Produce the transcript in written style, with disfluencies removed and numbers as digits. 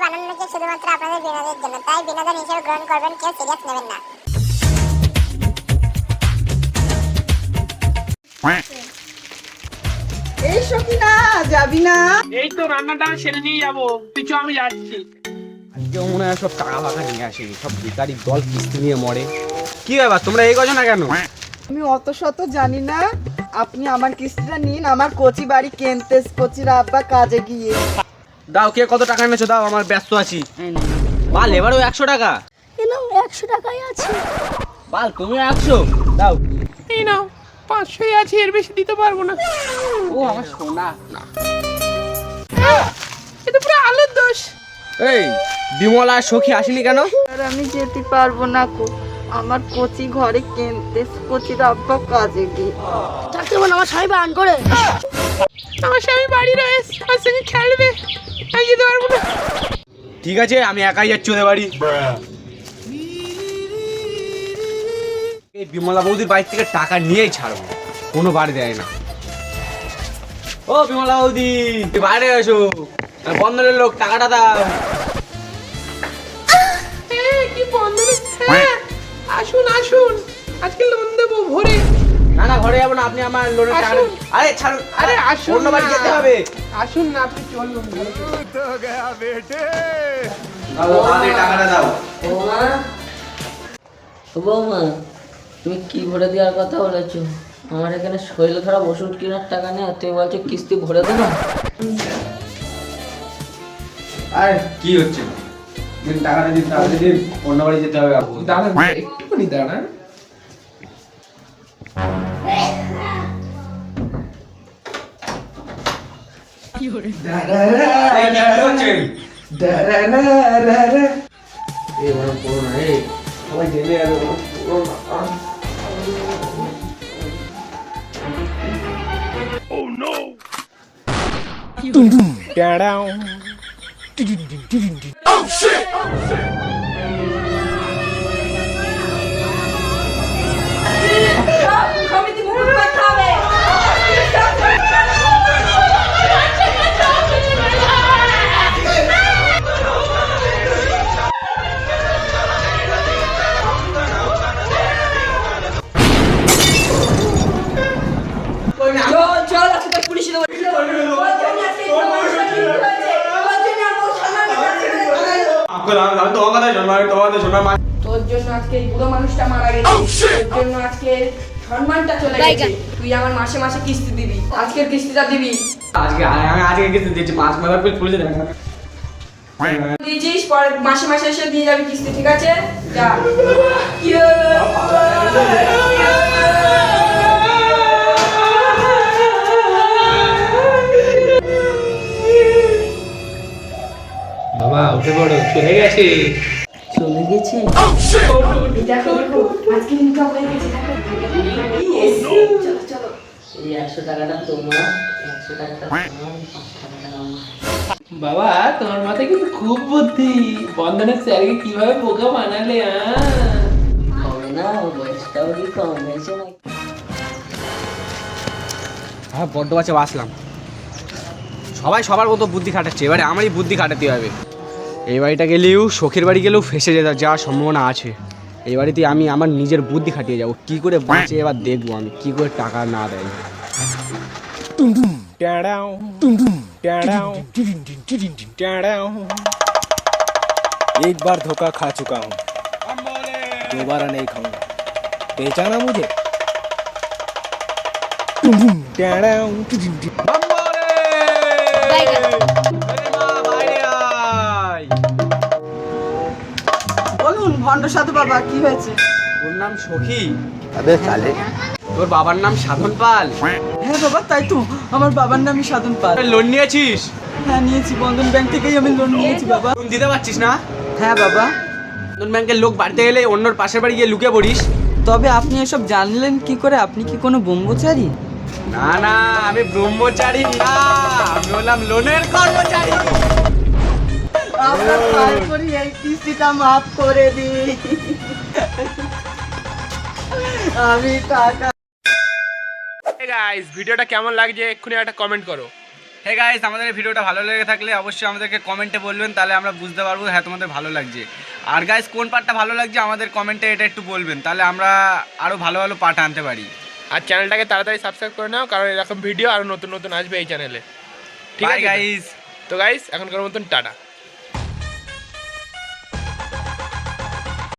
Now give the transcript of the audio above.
বানানো হয়েছে শুধুমাত্র আপনাদের বিনোদনের জন্য, তাই বিনোদন হিসেবে গ্রহণ করবেন, কেউ সিরিয়াস নেবেন না। এই সকিনা, যাবি না? এই তো রান্নাটা সেরে নিয়ে যাবো, কিছু আমি যাচ্ছি। আজকে মনে হয় সব টাকা ফাঁকা নিয়ে আসেনি, সব বেকারি দল কিস্তি নিয়ে মরে। কি ব্যাপার তোমরা এই করছো না কেন? আমি অত শত জানি না, আপনি আমার কিস্তিটা নিন। আমার কচি বাড়ি কেনতেস, কচির আব্বা কাজে গিয়ে। দাও, কে কত টাকা এনেছো দাও, আমার ব্যস্ত আছি। বাল এবারও 100 টাকা? এলাম 100 টাকাই আছে। বাল তুমি 100 দাও। এই নাও 500 আছে, এর বেশি দিতে পারবো না। ও আমার সোনা। এটা পুরো আলুর দোষ। এই বিমলা আর সখী আসেনি কেন? আর আমি যেতে পারবো না কো, আমার কচি ঘরে কেনতেস, কচির আব্বা কাজে গিয়ে। থাকতে বল, আমার স্বামী বারণ করে। আমার স্বামী বাড়ি রয়েছে, আমার সঙ্গে খেলবে, আমি যেতে পারবো না। ঠিক আছে, আমি একাই যাচ্ছি ওদের বাড়ি। এই বিমলা বৌদির বাড়ি থেকে টাকা নিয়েই ছাড়বো, কোনো বাড়ি দেয় না। ও বিমলা বৌদি, বাইরে এসো, বন্ধনের লোক টাকাটা দাও। কি বন্ধনে? হ্যাঁ আসুন আসুন, আজকে লোন দেবো ভরে। না না, ঘরে যাবো না, আপনি আমার লোনের টাকা। আসুন। আরে ছাড়ুন, আরে আসুন অন্য বাড়ি না। যেতে হবে। আসুন না, আপনি চলুন। দাও, আমাদের টাকাটা দাও। বৌমা, ও বৌমা, তুমি কি ভরে দেওয়ার কথা বলেছো? আমার এখানে শৈল খারাপ ওষুধ কেনার টাকা নেই, আর তুমি বলছো কিস্তি ভরে দেবো? আর কি হচ্ছে? দিন টাকাটা দিন, তাহলে দিন, অন্য বাড়ি যেতে হবে। দাঁড়ান একটুখানি দাঁড়ান। এই, কি হচ্ছে? সবাই জেনে যাবে। আমি তোমার কথাই শুনবো, আমি তোমার কথা শুনবো। তোর জন্য আজকে এই বুড়ো মানুষটা মারা গেছে, তোর জন্য আজকে সম্মানটা চলে গেছে। তুই আমার মাসে মাসে কিস্তি দিবি, আজকের কিস্তিটা দিবি। আমি আজকে কিছু দিচ্ছি, 5 মাস পুলিশে দেবেন। দিয়েছিস, পরে মাসে মাসে এসে দিয়ে যাবি কিস্তি, ঠিক আছে? যা। বাবা উঠে পড়ো, চলে গেছে। চলে গেছি? দেখো দেখো, আজকে ইনকাম হয়ে গেছে, দেখো। Yes, চলো চলো। এই 100 টাকাটা তোমার, 100 টাকাটা তোমার, 5 টাকাটা আমার। বাবা তোমার মাথায় কিন্তু খুব বুদ্ধি, বন্ধনের স্যারকে কিভাবে বোকা বানালে। হবে না, ওর বয়সটাও কি কম হয়েছে নাকি? হ্যাঁ, বড্ড বাচ্চা বাসলাম। সবাই সবার মতো বুদ্ধি খাটাচ্ছে, এবারে আমারই বুদ্ধি খাটাতে হবে। এই বাড়িটা গেলেও, শখের বাড়ি গেলেও ফেসে যাওয়ার সম্ভাবনা আছে। এই বাড়িতে আমি আমার নিজের বুদ্ধি খাটিয়ে যাবো, কি করে বাঁচে এবার দেখবো আমি, কি করে টাকা না দেয়। एक बार धोखा खा चुका हूँ, दोबारा नहीं खाऊंगा। पहचाना मुझे? বলুন ভণ্ড সাধু বাবা, কি হয়েছে? ওর নাম সখী। তোর বাবার নাম সাধন পাল। হ্যাঁ বাবা, তাই তো, আমার বাবার নামই সাধন পাল। লোন নিয়েছিস? হ্যাঁ নিয়েছি, বন্ধন ব্যাংক থেকেই আমি লোন নিয়েছি বাবা। লোন দিতে পারছিস না? হ্যাঁ বাবা। বন্ধন ব্যাংকের লোক বাড়িতে গেলে অন্যর পাশের বাড়ি গিয়ে লুকিয়ে পড়িস? তবে আপনি এসব জানলেন কি করে? আপনি কি কোনো ব্রহ্মচারী? না না, আমি ব্রহ্মচারী না, আমি হলাম লোনের কর্মচারী। আপনার পায়ে পড়ি, এই কিস্তিটা মাফ করে দিন। আমি টাকা। গাইস ভিডিওটা কেমন লাগছে এক্ষুনি একটা কমেন্ট করো। হে গাইস, আমাদের এই ভিডিওটা ভালো লেগে থাকলে অবশ্যই আমাদেরকে কমেন্টে বলবেন, তাহলে আমরা বুঝতে পারবো হ্যাঁ তোমাদের ভালো লাগছে। আর গাইস কোন পার্টটা ভালো লাগছে আমাদের কমেন্টে এটা একটু বলবেন, তাহলে আমরা আরও ভালো ভালো পার্ট আনতে পারি। আর চ্যানেলটাকে তাড়াতাড়ি সাবস্ক্রাইব করে নাও, কারণ এরকম ভিডিও আরও নতুন নতুন আসবে এই চ্যানেলে। ঠিক বাই আছে গাইস। তো গাইস, এখনকার মতন টাটা।